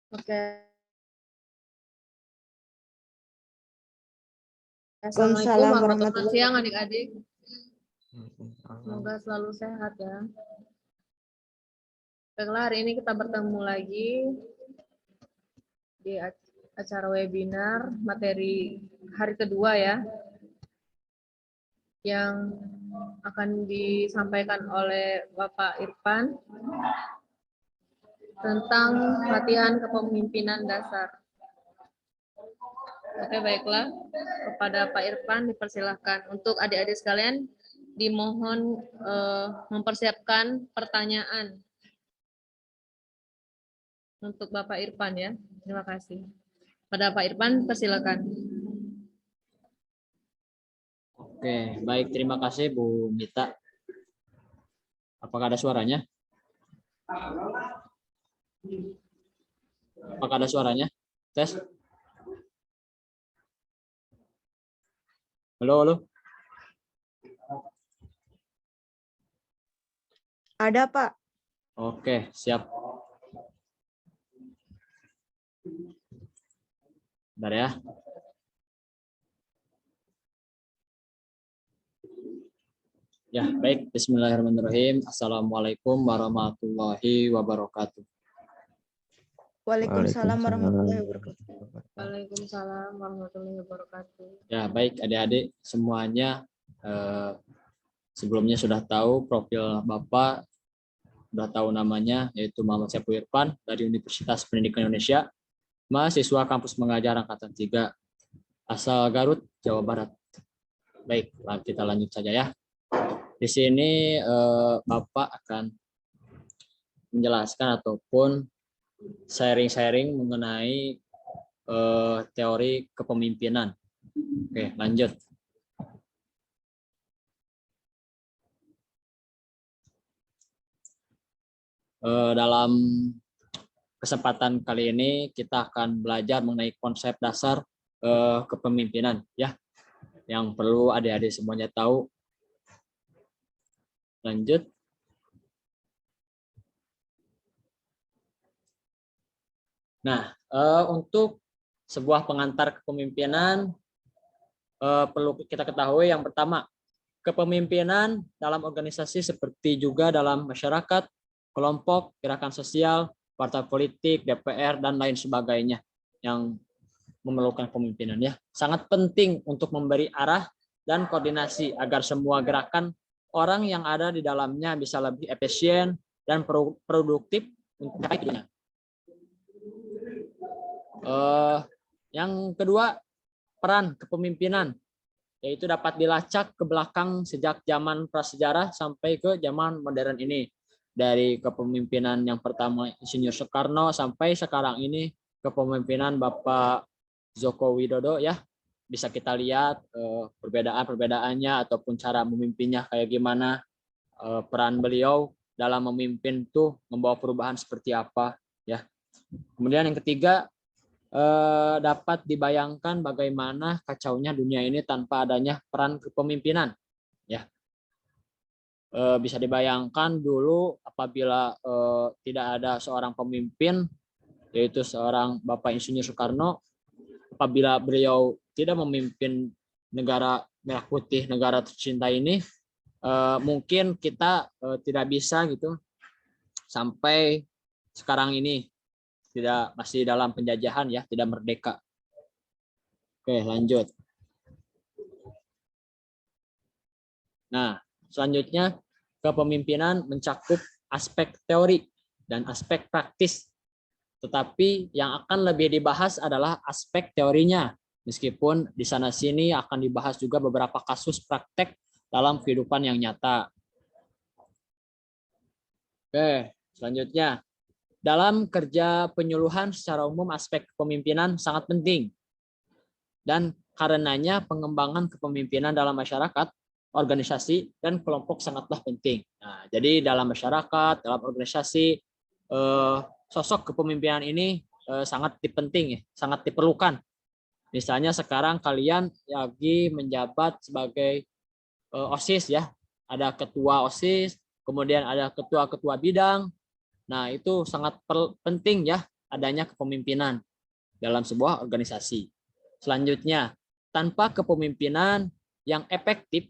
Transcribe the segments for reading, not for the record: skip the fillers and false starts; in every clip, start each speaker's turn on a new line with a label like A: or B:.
A: Oke. Assalamualaikum warahmatullahi wabarakatuh. Siang adik-adik. Semoga selalu sehat ya. Baiklah, hari ini kita bertemu lagi di acara webinar materi hari kedua ya, yang akan disampaikan oleh Bapak Irfan tentang latihan kepemimpinan dasar. Oke, baiklah. Kepada Pak Irfan dipersilahkan. Untuk adik-adik sekalian, dimohon mempersiapkan pertanyaan untuk Bapak Irfan ya. Terima kasih. Pada Pak Irfan, persilakan.
B: Oke, baik. Terima kasih Bu Mita. Apakah ada suaranya? Apakah ada suaranya? Tes. Halo, halo.
C: Ada, Pak.
B: Oke, siap. Bentar ya. Ya, baik. Bismillahirrahmanirrahim. Assalamualaikum warahmatullahi wabarakatuh.
C: Waalaikumsalam warahmatullahi wabarakatuh.
A: Waalaikumsalam warahmatullahi wabarakatuh.
B: Ya, baik adik-adik semuanya. Sebelumnya sudah tahu profil Bapak, sudah tahu namanya, yaitu Muhammad Saiful Irfan dari Universitas Pendidikan Indonesia, mahasiswa kampus mengajar angkatan 3, asal Garut, Jawa Barat. Baik, kita lanjut saja ya. Di sini Bapak akan menjelaskan ataupun sharing-sharing mengenai teori kepemimpinan. Oke, lanjut. Dalam kesempatan kali ini kita akan belajar mengenai konsep dasar kepemimpinan ya, yang perlu adik-adik semuanya tahu. Lanjut. Nah, untuk sebuah pengantar kepemimpinan perlu kita ketahui yang pertama, kepemimpinan dalam organisasi seperti juga dalam masyarakat, kelompok, gerakan sosial, partai politik, DPR, dan lain sebagainya yang memerlukan kepemimpinan ya. Sangat penting untuk memberi arah dan koordinasi agar semua gerakan orang yang ada di dalamnya bisa lebih efisien dan produktif untuk hidupnya. Yang kedua, peran kepemimpinan, yaitu dapat dilacak ke belakang sejak zaman prasejarah sampai ke zaman modern ini. Dari kepemimpinan yang pertama Insinyur Soekarno sampai sekarang ini kepemimpinan Bapak Joko Widodo ya. Bisa kita lihat perbedaan-perbedaannya ataupun cara memimpinnya kayak gimana, peran beliau dalam memimpin tuh membawa perubahan seperti apa ya. Kemudian yang ketiga, dapat dibayangkan bagaimana kacaunya dunia ini tanpa adanya peran kepemimpinan ya. Bisa dibayangkan dulu apabila tidak ada seorang pemimpin, yaitu seorang Bapak Insinyur Soekarno, apabila beliau tidak memimpin negara merah putih, negara tercinta ini, mungkin kita tidak bisa gitu sampai sekarang ini, tidak, masih dalam penjajahan ya, tidak merdeka. Oke, lanjut. Nah, selanjutnya kepemimpinan mencakup aspek teori dan aspek praktis. Tetapi yang akan lebih dibahas adalah aspek teorinya. Meskipun di sana sini akan dibahas juga beberapa kasus praktek dalam kehidupan yang nyata. Oke, selanjutnya. Dalam kerja penyuluhan secara umum aspek kepemimpinan sangat penting. Dan karenanya pengembangan kepemimpinan dalam masyarakat, organisasi, dan kelompok sangatlah penting. Nah, jadi dalam masyarakat, dalam organisasi, sosok kepemimpinan ini sangat penting, ya, sangat diperlukan. Misalnya sekarang kalian lagi menjabat sebagai OSIS ya. Ada ketua OSIS, kemudian ada ketua-ketua bidang. Nah, itu sangat penting ya adanya kepemimpinan dalam sebuah organisasi. Selanjutnya, tanpa kepemimpinan yang efektif,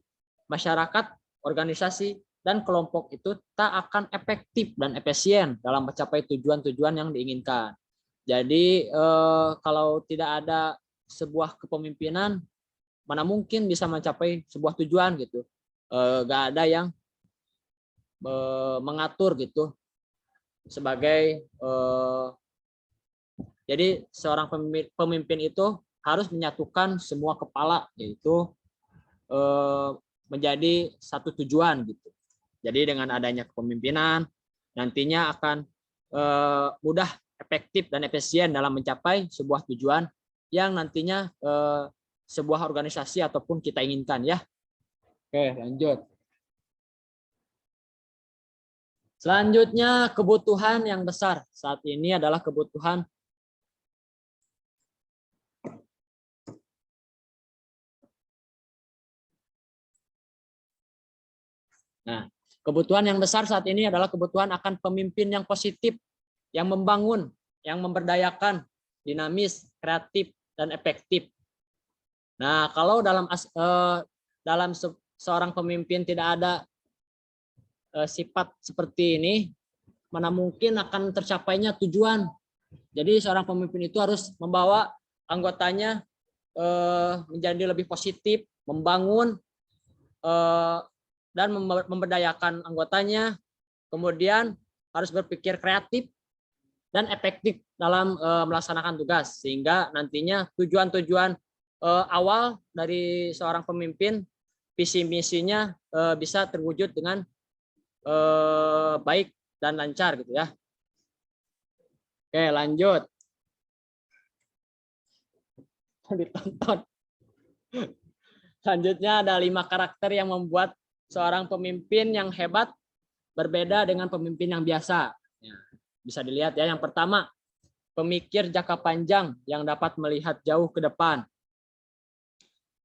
B: masyarakat, organisasi, dan kelompok itu tak akan efektif dan efisien dalam mencapai tujuan-tujuan yang diinginkan. Jadi kalau tidak ada sebuah kepemimpinan, mana mungkin bisa mencapai sebuah tujuan gitu. Nggak ada yang mengatur gitu sebagai jadi seorang pemimpin itu harus menyatukan semua kepala, yaitu menjadi satu tujuan gitu. Jadi dengan adanya kepemimpinan nantinya akan mudah, efektif dan efisien dalam mencapai sebuah tujuan yang nantinya sebuah organisasi ataupun kita inginkan ya. Oke, lanjut. Selanjutnya kebutuhan yang besar saat ini adalah kebutuhan kebutuhan yang besar saat ini adalah kebutuhan akan pemimpin yang positif, yang membangun, yang memberdayakan, dinamis, kreatif, dan efektif. Nah, kalau dalam seorang pemimpin tidak ada sifat seperti ini, mana mungkin akan tercapainya tujuan. Jadi seorang pemimpin itu harus membawa anggotanya menjadi lebih positif, membangun dan memberdayakan anggotanya, kemudian harus berpikir kreatif dan efektif dalam melaksanakan tugas, sehingga nantinya tujuan-tujuan awal dari seorang pemimpin, visi misinya bisa terwujud dengan baik dan lancar gitu ya. Oke, lanjut. Ditonton. Selanjutnya ada 5 karakter yang membuat seorang pemimpin yang hebat berbeda dengan pemimpin yang biasa. Ya, bisa dilihat ya. Yang pertama, pemikir jangka panjang yang dapat melihat jauh ke depan.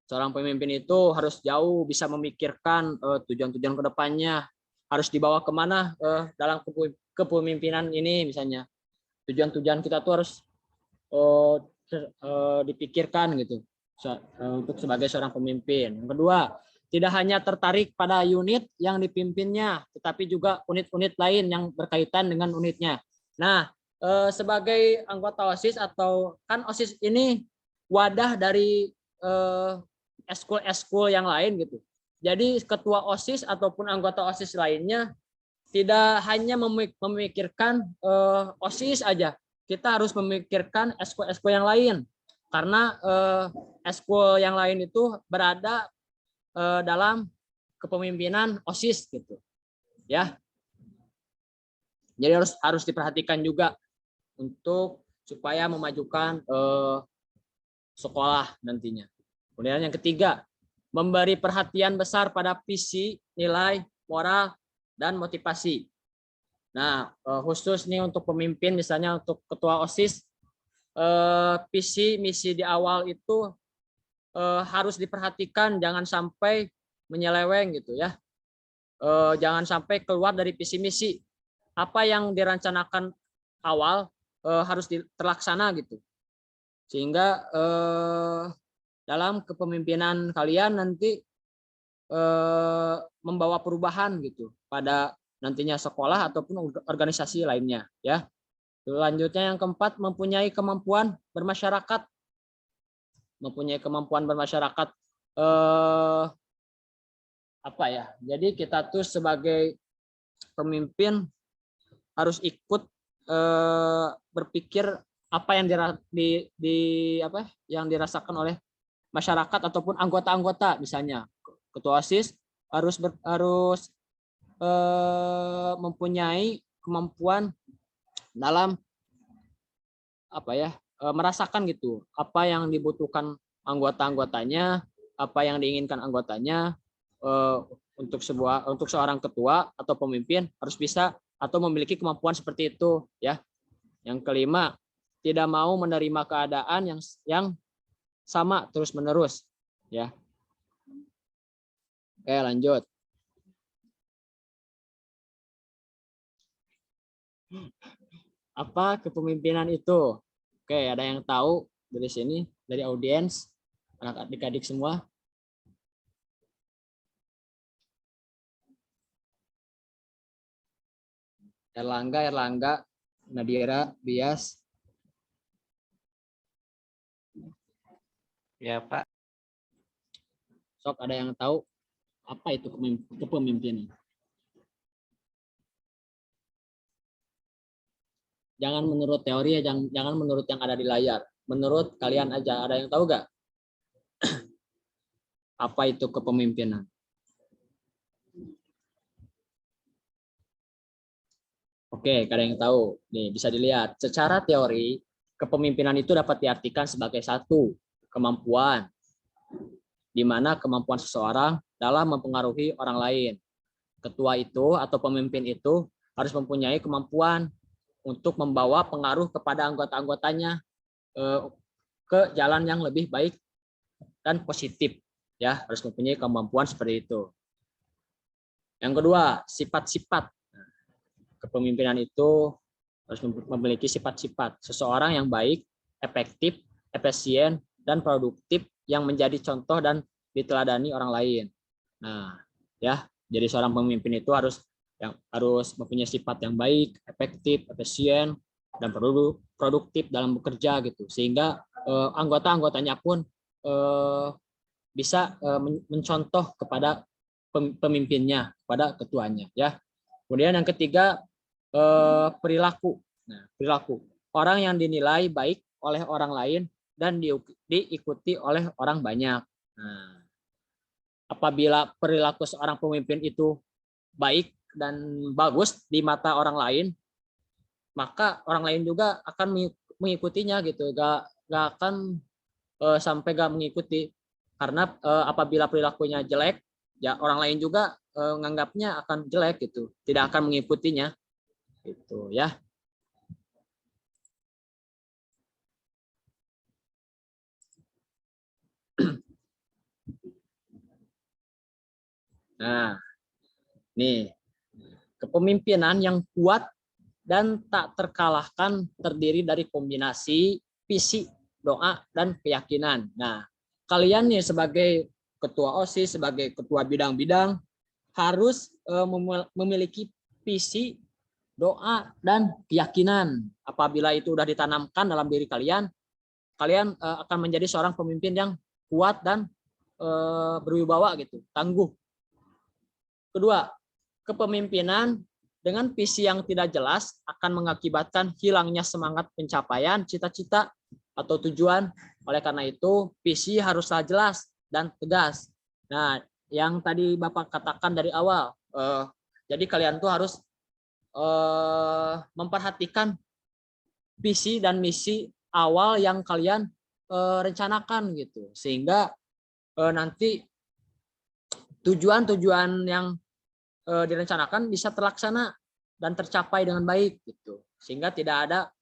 B: Seorang pemimpin itu harus jauh bisa memikirkan tujuan-tujuan ke depannya, harus dibawa kemana dalam kepemimpinan ini misalnya. Tujuan-tujuan kita tuh harus dipikirkan gitu untuk sebagai seorang pemimpin. Yang kedua, tidak hanya tertarik pada unit yang dipimpinnya, tetapi juga unit-unit lain yang berkaitan dengan unitnya. Nah, sebagai anggota OSIS atau kan OSIS ini wadah dari eskul-eskul yang lain gitu. Jadi ketua OSIS ataupun anggota OSIS lainnya tidak hanya memikirkan OSIS aja. Kita harus memikirkan eskul-eskul yang lain. Karena eskul yang lain itu berada dalam kepemimpinan OSIS gitu. Ya. Jadi harus diperhatikan juga untuk supaya memajukan sekolah nantinya. Kemudian yang ketiga, memberi perhatian besar pada visi, nilai, moral, dan motivasi. Nah, khusus nih untuk pemimpin, misalnya untuk ketua OSIS, visi misi di awal itu harus diperhatikan, jangan sampai menyeleweng gitu ya. Jangan sampai keluar dari visi misi. Apa yang dirancanakan awal harus terlaksana gitu. Sehingga dalam kepemimpinan kalian nanti membawa perubahan gitu pada nantinya sekolah ataupun organisasi lainnya ya. Selanjutnya yang keempat, mempunyai kemampuan bermasyarakat. Mempunyai kemampuan bermasyarakat apa ya? Jadi kita tuh sebagai pemimpin harus ikut berpikir apa yang yang dirasakan oleh masyarakat ataupun anggota-anggota, misalnya ketua OSIS harus mempunyai kemampuan dalam merasakan gitu apa yang dibutuhkan anggota-anggotanya, apa yang diinginkan anggotanya untuk seorang ketua atau pemimpin harus bisa atau memiliki kemampuan seperti itu ya. Yang kelima, tidak mau menerima keadaan yang sama terus-menerus ya. Oke, lanjut. Apa kepemimpinan itu? Oke, ada yang tahu dari sini, dari audiens, adik-adik semua? Erlangga, Nadira, Bias.
D: Ya, Pak.
B: Sok, ada yang tahu apa itu kepemimpinan? Jangan menurut teori ya, jangan menurut yang ada di layar. Menurut kalian aja, ada yang tahu nggak? Apa itu kepemimpinan? Oke, ada yang tahu. Nih, bisa dilihat. Secara teori, kepemimpinan itu dapat diartikan sebagai satu, kemampuan, di mana kemampuan seseorang dalam mempengaruhi orang lain. Ketua itu atau pemimpin itu harus mempunyai kemampuan untuk membawa pengaruh kepada anggota-anggotanya ke jalan yang lebih baik dan positif. Ya, harus mempunyai kemampuan seperti itu. Yang kedua, sifat-sifat. Kepemimpinan itu harus memiliki sifat-sifat seseorang yang baik, efektif, efisien, dan produktif yang menjadi contoh dan diteladani orang lain. Nah, ya, jadi seorang pemimpin itu harus mempunyai sifat yang baik, efektif, efisien, dan produktif dalam bekerja gitu, sehingga anggota-anggotanya pun bisa mencontoh kepada pemimpinnya, kepada ketuanya, ya. Kemudian yang ketiga, perilaku. Nah, perilaku. Orang yang dinilai baik oleh orang lain dan diikuti oleh orang banyak. Nah, apabila perilaku seorang pemimpin itu baik dan bagus di mata orang lain, maka orang lain juga akan mengikutinya gitu. Gak akan sampai gak mengikuti. Karena apabila perilakunya jelek, ya orang lain juga menganggapnya akan jelek gitu, tidak akan mengikutinya. Itu ya. Nah, nih, kepemimpinan yang kuat dan tak terkalahkan terdiri dari kombinasi visi, doa, dan keyakinan. Nah, kalian nih sebagai ketua OSIS, sebagai ketua bidang-bidang harus memiliki visi, doa, dan keyakinan. Apabila itu sudah ditanamkan dalam diri kalian, kalian akan menjadi seorang pemimpin yang kuat dan berwibawa gitu, tangguh. Kedua, kepemimpinan dengan visi yang tidak jelas akan mengakibatkan hilangnya semangat pencapaian cita-cita atau tujuan. Oleh karena itu, visi haruslah jelas dan tegas. Nah, yang tadi Bapak katakan dari awal, jadi kalian tuh harus memperhatikan visi dan misi awal yang kalian rencanakan gitu, sehingga nanti tujuan-tujuan yang direncanakan bisa terlaksana dan tercapai dengan baik gitu, sehingga tidak ada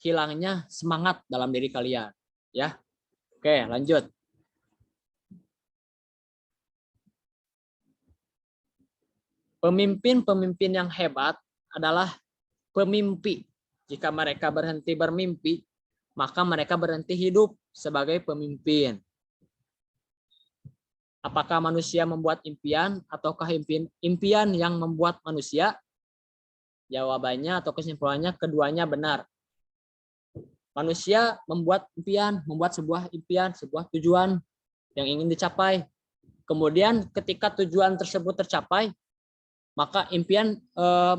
B: hilangnya semangat dalam diri kalian, ya. Oke, lanjut. Pemimpin-pemimpin yang hebat adalah pemimpi. Jika mereka berhenti bermimpi, maka mereka berhenti hidup sebagai pemimpin. Apakah manusia membuat impian ataukah impian yang membuat manusia? Jawabannya atau kesimpulannya keduanya benar. Manusia membuat impian, membuat sebuah impian, sebuah tujuan yang ingin dicapai. Kemudian ketika tujuan tersebut tercapai, maka impian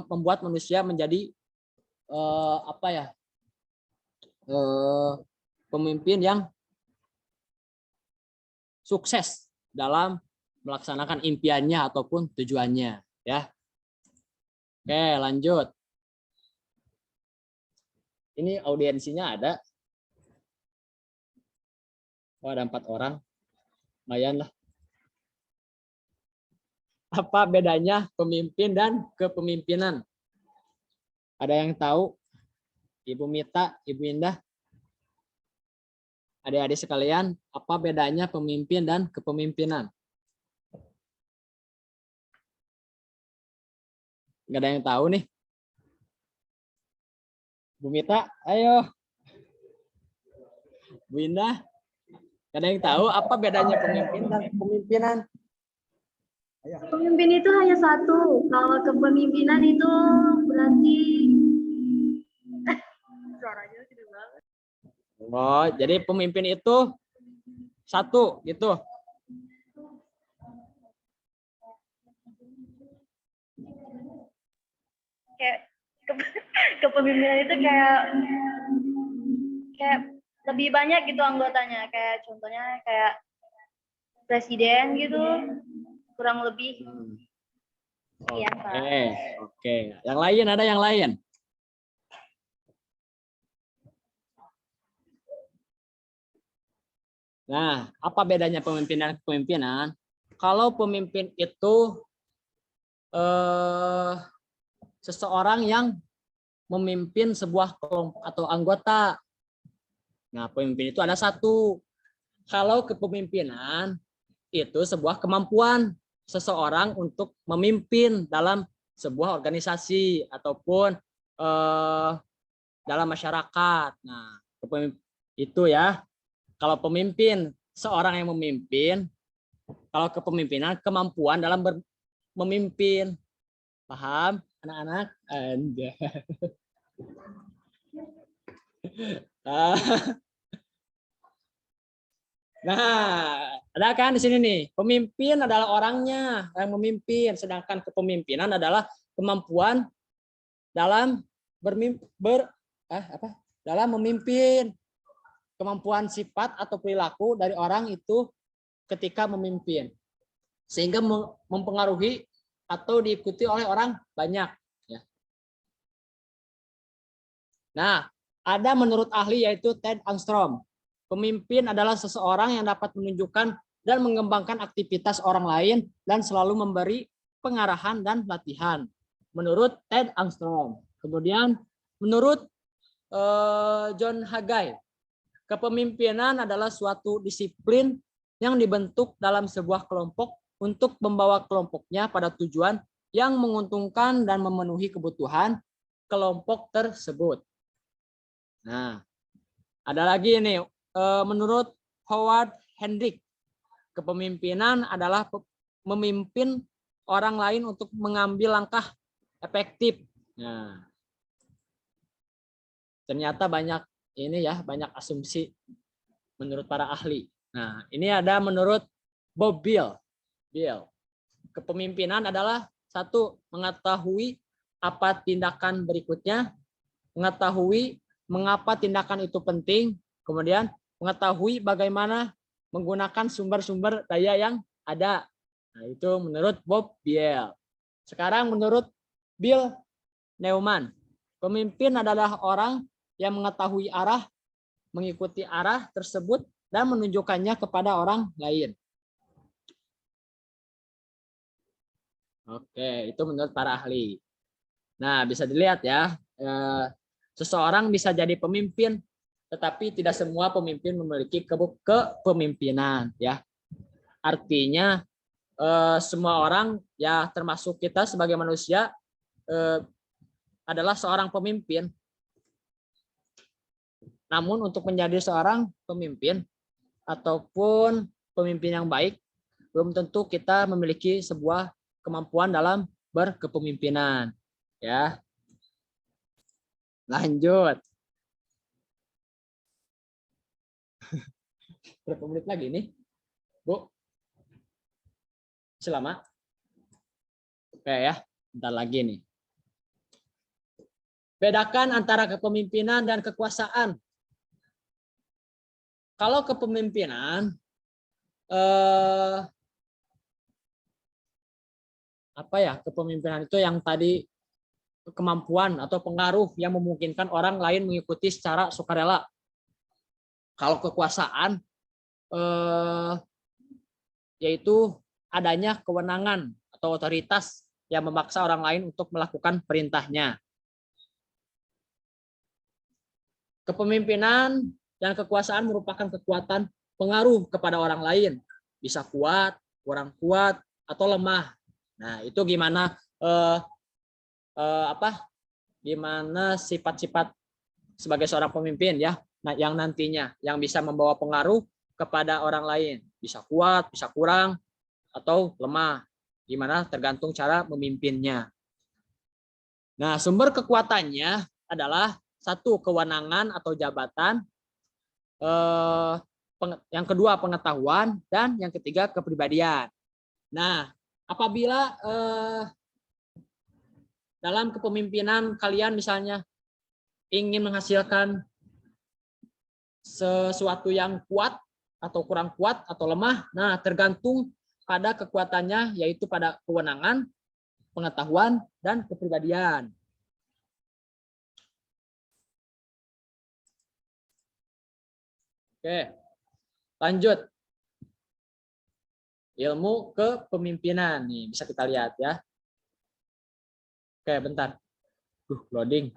B: membuat manusia menjadi pemimpin yang sukses dalam melaksanakan impiannya ataupun tujuannya, ya. Oke, lanjut. Ini audiensinya ada. Oh, ada 4 orang. Lumayan lah. Apa bedanya pemimpin dan kepemimpinan? Ada yang tahu? Ibu Mita, Ibu Indah? Adik-adik sekalian, apa bedanya pemimpin dan kepemimpinan? Nggak ada yang tahu nih. Bu Mita, ayo. Bu Indah, nggak ada yang tahu apa bedanya pemimpin dan kepemimpinan?
D: Pemimpin itu hanya satu. Kalau kepemimpinan itu berarti suaranya gede banget.
B: Oh, jadi pemimpin itu satu gitu.
D: Kayak kepemimpinan itu kayak lebih banyak gitu anggotanya. Kayak contohnya kayak presiden gitu, kurang lebih. Iya, Pak.
B: Oke. Yang lain ada yang lain? Nah, apa bedanya pemimpin dan kepemimpinan? Kalau pemimpin itu seseorang yang memimpin sebuah kelompok atau anggota. Nah, pemimpin itu ada satu. Kalau kepemimpinan itu sebuah kemampuan seseorang untuk memimpin dalam sebuah organisasi ataupun dalam masyarakat. Nah, itu ya. Kalau pemimpin, seorang yang memimpin. Kalau kepemimpinan, kemampuan dalam memimpin. Paham, anak-anak? Nah, ada kan di sini nih. Pemimpin adalah orangnya yang memimpin, sedangkan kepemimpinan adalah kemampuan dalam dalam memimpin. Kemampuan sifat atau perilaku dari orang itu ketika memimpin, sehingga mempengaruhi atau diikuti oleh orang banyak. Ya. Nah, ada menurut ahli yaitu Ted Armstrong, pemimpin adalah seseorang yang dapat menunjukkan dan mengembangkan aktivitas orang lain dan selalu memberi pengarahan dan latihan. Menurut Ted Armstrong. Kemudian menurut John Haggai, kepemimpinan adalah suatu disiplin yang dibentuk dalam sebuah kelompok untuk membawa kelompoknya pada tujuan yang menguntungkan dan memenuhi kebutuhan kelompok tersebut. Nah, ada lagi ini menurut Howard Hendrick, kepemimpinan adalah memimpin orang lain untuk mengambil langkah efektif. Nah, ternyata banyak ini ya, banyak asumsi menurut para ahli. Nah, ini ada menurut Bob Bill. Kepemimpinan adalah satu, mengetahui apa tindakan berikutnya, mengetahui mengapa tindakan itu penting, kemudian mengetahui bagaimana menggunakan sumber-sumber daya yang ada. Nah, itu menurut Bob Bill. Sekarang menurut Bill Neumann, pemimpin adalah orang yang mengetahui arah, mengikuti arah tersebut, dan menunjukkannya kepada orang lain. Oke, itu menurut para ahli. Nah, bisa dilihat ya, seseorang bisa jadi pemimpin, tetapi tidak semua pemimpin memiliki kepemimpinan. Ya, artinya semua orang, ya termasuk kita sebagai manusia, adalah seorang pemimpin. Namun untuk menjadi seorang pemimpin ataupun pemimpin yang baik, belum tentu kita memiliki sebuah kemampuan dalam berkepemimpinan. Ya. Lanjut. Berapa menit lagi nih, Bu? Selama? Oke ya, bentar lagi nih. Bedakan antara kepemimpinan dan kekuasaan. Kalau kepemimpinan, kepemimpinan itu yang tadi kemampuan atau pengaruh yang memungkinkan orang lain mengikuti secara sukarela. Kalau kekuasaan, yaitu adanya kewenangan atau otoritas yang memaksa orang lain untuk melakukan perintahnya. Kepemimpinan dan kekuasaan merupakan kekuatan pengaruh kepada orang lain. Bisa kuat, kurang kuat, atau lemah. Nah, itu gimana gimana sifat-sifat sebagai seorang pemimpin ya, nah yang nantinya yang bisa membawa pengaruh kepada orang lain, bisa kuat, bisa kurang, atau lemah, gimana tergantung cara memimpinnya. Nah, sumber kekuatannya adalah satu, kewenangan atau jabatan, yang kedua pengetahuan, dan yang ketiga kepribadian. Nah, apabila dalam kepemimpinan kalian misalnya ingin menghasilkan sesuatu yang kuat atau kurang kuat atau lemah, nah tergantung pada kekuatannya, yaitu pada kewenangan, pengetahuan, dan kepribadian. Oke, lanjut. Ilmu kepemimpinan nih bisa kita lihat ya. Oke, bentar. Loading.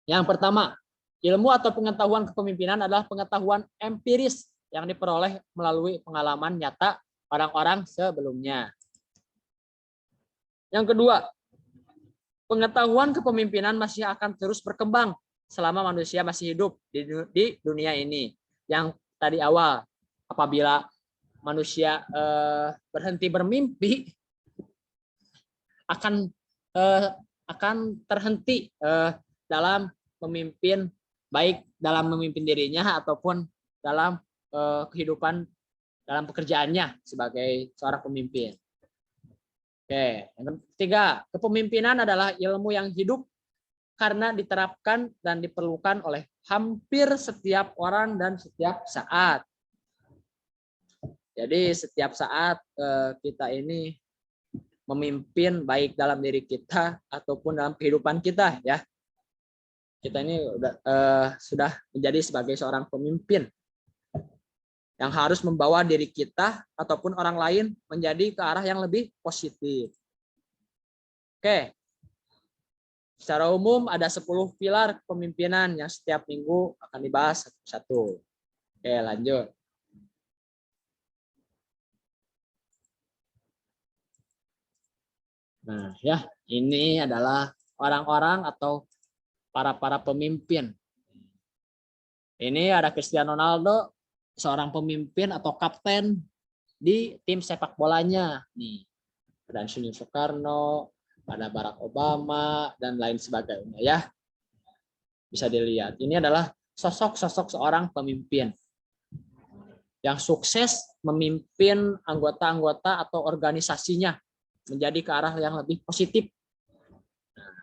B: Yang pertama, ilmu atau pengetahuan kepemimpinan adalah pengetahuan empiris yang diperoleh melalui pengalaman nyata orang-orang sebelumnya. Yang kedua, pengetahuan kepemimpinan masih akan terus berkembang selama manusia masih hidup di dunia ini. Yang tadi awal, apabila manusia berhenti bermimpi, akan terhenti dalam memimpin, baik dalam memimpin dirinya ataupun dalam kehidupan dalam pekerjaannya sebagai seorang pemimpin. Oke, yang ketiga, kepemimpinan adalah ilmu yang hidup karena diterapkan dan diperlukan oleh hampir setiap orang dan setiap saat. Jadi setiap saat kita ini memimpin, baik dalam diri kita ataupun dalam kehidupan kita ya. Kita ini sudah menjadi sebagai seorang pemimpin yang harus membawa diri kita ataupun orang lain menjadi ke arah yang lebih positif. Oke. Secara umum ada 10 pilar kepemimpinan yang setiap minggu akan dibahas satu-satu. Oke, lanjut. Nah, ya, ini adalah orang-orang atau para pemimpin. Ini ada Cristiano Ronaldo, seorang pemimpin atau kapten di tim sepak bolanya. Nih, ada Insinyur Soekarno, ada Barack Obama, dan lain sebagainya ya. Bisa dilihat. Ini adalah sosok-sosok seorang pemimpin yang sukses memimpin anggota-anggota atau organisasinya menjadi ke arah yang lebih positif. Nah,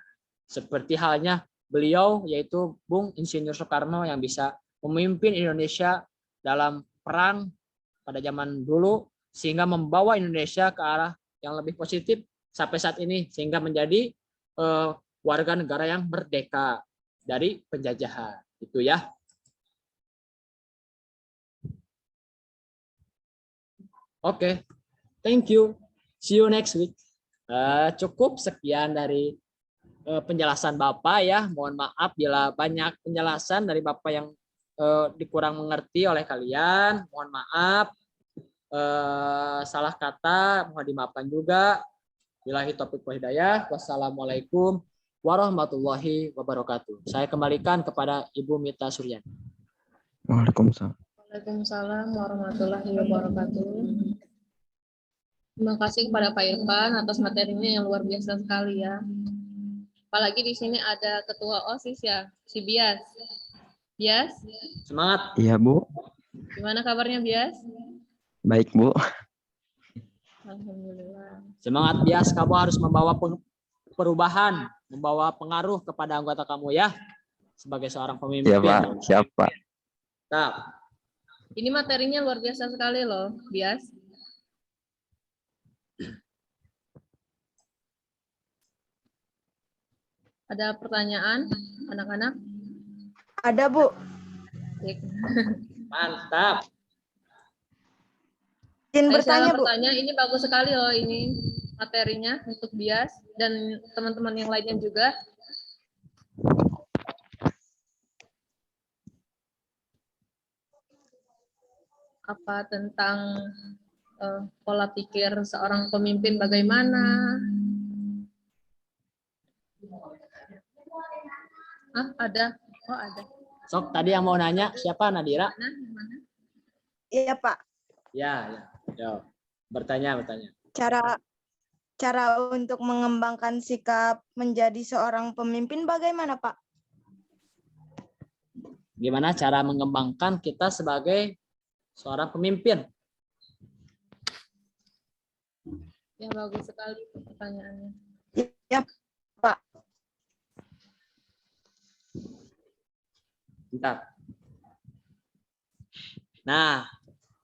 B: seperti halnya beliau, yaitu Bung Insinyur Soekarno, yang bisa memimpin Indonesia dalam perang pada zaman dulu sehingga membawa Indonesia ke arah yang lebih positif sampai saat ini, sehingga menjadi warga negara yang merdeka dari penjajahan. Itu ya. Oke, thank you. See you next week. Cukup sekian dari penjelasan Bapak ya. Mohon maaf bila banyak penjelasan dari Bapak yang dikurang mengerti oleh kalian. Mohon maaf. Salah kata mohon dimaafkan juga. Billahi taufiq wal hidayah. Wassalamualaikum warahmatullahi wabarakatuh. Saya kembalikan kepada Ibu Mita Suryani.
C: Waalaikumsalam.
A: Waalaikumsalam warahmatullahi wabarakatuh. Terima kasih kepada Pak Irfan atas materinya yang luar biasa sekali ya. Apalagi di sini ada ketua OSIS ya, si Bias. Bias?
B: Semangat.
C: Iya, Bu.
A: Gimana kabarnya Bias?
C: Baik, Bu.
A: Alhamdulillah.
B: Semangat Bias, kamu harus membawa perubahan, membawa pengaruh kepada anggota kamu ya, sebagai seorang pemimpin.
C: Iya, Pak. Siapa?
B: Nah,
A: ini materinya luar biasa sekali loh, Bias. Ada pertanyaan, anak-anak?
C: Ada, Bu.
B: mantap.
C: Izin
A: Saya
C: bertanya, Bu.
A: bertanya, ini bagus sekali loh ini materinya untuk Bias dan teman-teman yang lainnya juga. Apa tentang pola pikir seorang pemimpin bagaimana. Ada. Oh, ada.
B: Sok, tadi yang mau nanya siapa, Nadira?
A: Mana?
C: Iya, Pak.
B: Ya. Yo. Bertanya.
C: Cara untuk mengembangkan sikap menjadi seorang pemimpin bagaimana, Pak?
B: Gimana cara mengembangkan kita sebagai seorang pemimpin?
A: Ya, bagus sekali pertanyaannya.
C: Ya, Pak.
B: Bentar. Nah,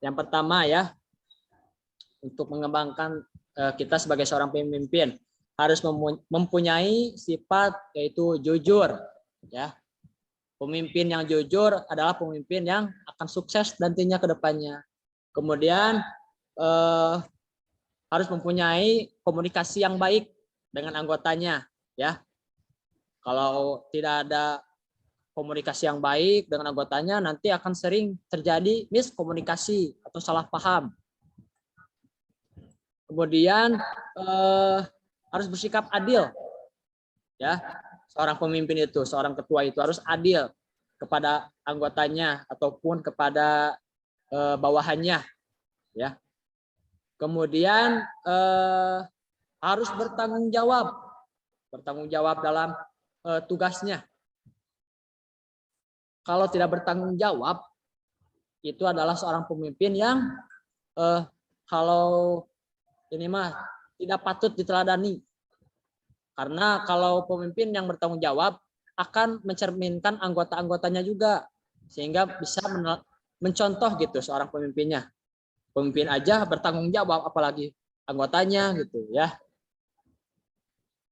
B: yang pertama ya, untuk mengembangkan kita sebagai seorang pemimpin harus mempunyai sifat yaitu jujur, ya. Pemimpin yang jujur adalah pemimpin yang akan sukses nantinya ke depannya. Kemudian harus mempunyai komunikasi yang baik dengan anggotanya, ya. Kalau tidak ada komunikasi yang baik dengan anggotanya, nanti akan sering terjadi miskomunikasi atau salah paham. Kemudian harus bersikap adil, ya. Seorang pemimpin itu, seorang ketua itu harus adil kepada anggotanya ataupun kepada bawahannya, ya. Kemudian harus bertanggung jawab dalam tugasnya. Kalau tidak bertanggung jawab, itu adalah seorang pemimpin yang kalau ini mah tidak patut diteladani. Karena kalau pemimpin yang bertanggung jawab akan mencerminkan anggota-anggotanya juga, sehingga bisa mencontoh gitu seorang pemimpinnya. Pemimpin aja bertanggung jawab, apalagi anggotanya gitu ya.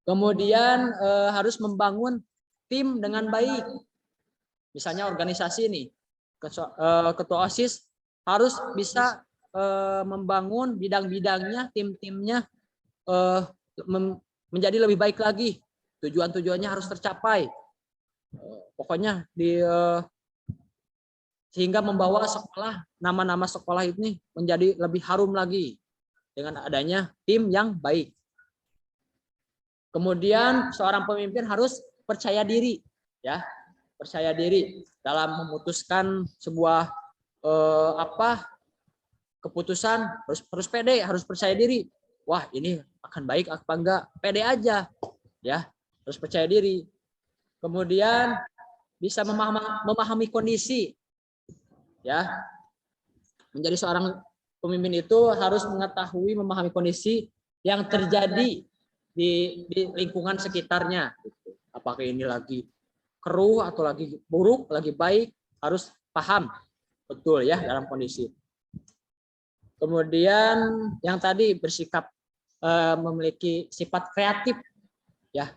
B: Kemudian harus membangun tim dengan baik. Misalnya organisasi nih, ketua OSIS harus bisa membangun bidang-bidangnya, tim-timnya menjadi lebih baik lagi. Tujuan-tujuannya harus tercapai. Pokoknya sehingga membawa sekolah, nama-nama sekolah ini menjadi lebih harum lagi dengan adanya tim yang baik. Kemudian seorang pemimpin harus percaya diri, ya, percaya diri dalam memutuskan sebuah keputusan, harus pede, harus percaya diri. Wah, ini akan baik apa enggak? Pede aja, ya, harus percaya diri. Kemudian bisa memahami kondisi, ya. Menjadi seorang pemimpin itu harus mengetahui, memahami kondisi yang terjadi di lingkungan sekitarnya. Apakah ini lagi keruh atau lagi buruk, lagi baik, harus paham betul ya dalam kondisi. Kemudian yang tadi bersikap memiliki sifat kreatif, ya,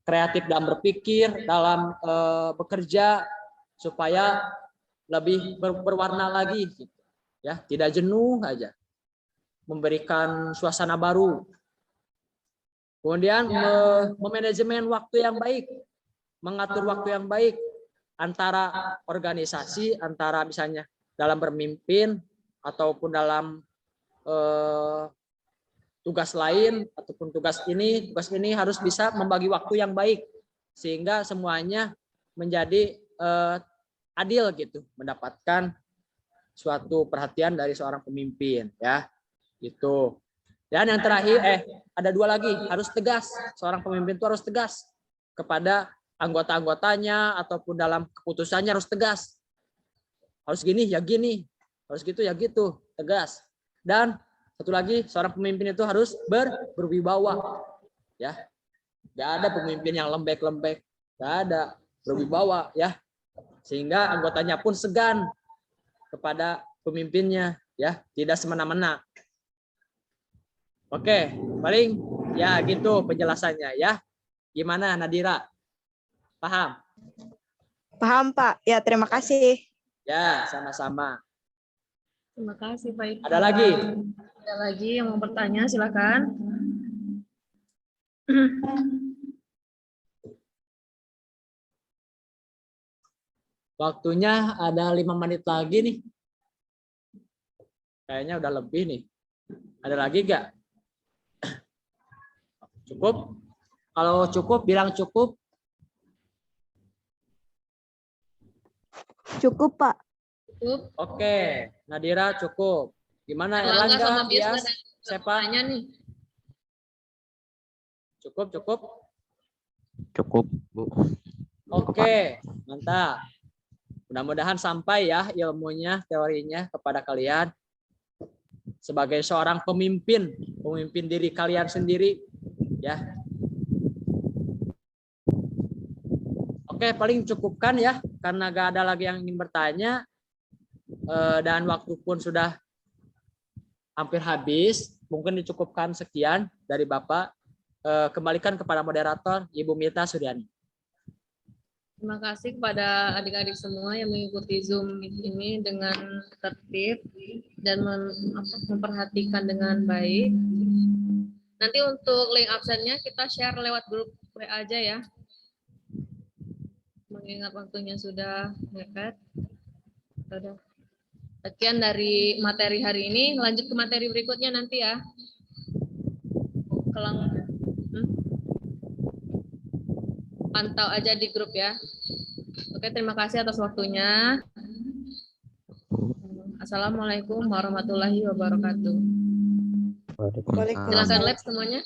B: kreatif dalam berpikir, dalam bekerja supaya lebih berwarna lagi, ya, tidak jenuh aja, memberikan suasana baru. Kemudian memanajemen waktu yang baik, mengatur waktu yang baik antara organisasi, antara misalnya dalam bermimpin ataupun dalam tugas lain ataupun tugas ini harus bisa membagi waktu yang baik sehingga semuanya menjadi adil gitu, mendapatkan suatu perhatian dari seorang pemimpin, ya, gitu. Dan yang terakhir, ada dua lagi, harus tegas. Seorang pemimpin itu harus tegas kepada anggota-anggotanya ataupun dalam keputusannya harus tegas. Harus gini ya gini, harus gitu ya gitu, tegas. Dan satu lagi, seorang pemimpin itu harus berwibawa, ya. Gak ada pemimpin yang lembek-lembek, gak ada, berwibawa, ya. Sehingga anggotanya pun segan kepada pemimpinnya, ya, tidak semena-mena. Oke, paling ya gitu penjelasannya, ya. Gimana Nadira? Paham?
C: Paham, Pak. Ya, terima kasih.
B: Ya, sama-sama.
A: Terima kasih, Pak Irfan.
B: Ada lagi?
A: Ada lagi yang mau bertanya, silakan.
B: Waktunya ada 5 menit lagi nih. Kayaknya udah lebih nih. Ada lagi nggak? Cukup? Kalau cukup, bilang cukup.
C: Cukup, Pak.
A: Cukup.
B: Oke, Nadira cukup. Gimana
A: Erlangga sama
B: Erlangga,
A: Bias
B: Bias,
A: ada
B: Sepa?
A: tanya nih.
B: Cukup, cukup.
E: Cukup, Bu.
B: Oke, mantap. Mudah-mudahan sampai ya ilmunya, teorinya kepada kalian. Sebagai seorang pemimpin, pemimpin diri kalian sendiri, ya. Oke, paling cukupkan ya, karena gak ada lagi yang ingin bertanya. Dan waktu pun sudah hampir habis. Mungkin dicukupkan sekian dari Bapak. Kembalikan kepada moderator, Ibu Mita Suryani.
A: Terima kasih kepada adik-adik semua yang mengikuti Zoom ini dengan tertib dan memperhatikan dengan baik. Nanti untuk link absennya kita share lewat grup WA aja ya. Mengingat waktunya sudah dekat. Sudah. Sekian dari materi hari ini, lanjut ke materi berikutnya nanti ya. Pantau aja di grup ya. Oke, terima kasih atas waktunya. Assalamualaikum warahmatullahi wabarakatuh.
C: Waalaikumsalam.
A: Silakan lab semuanya.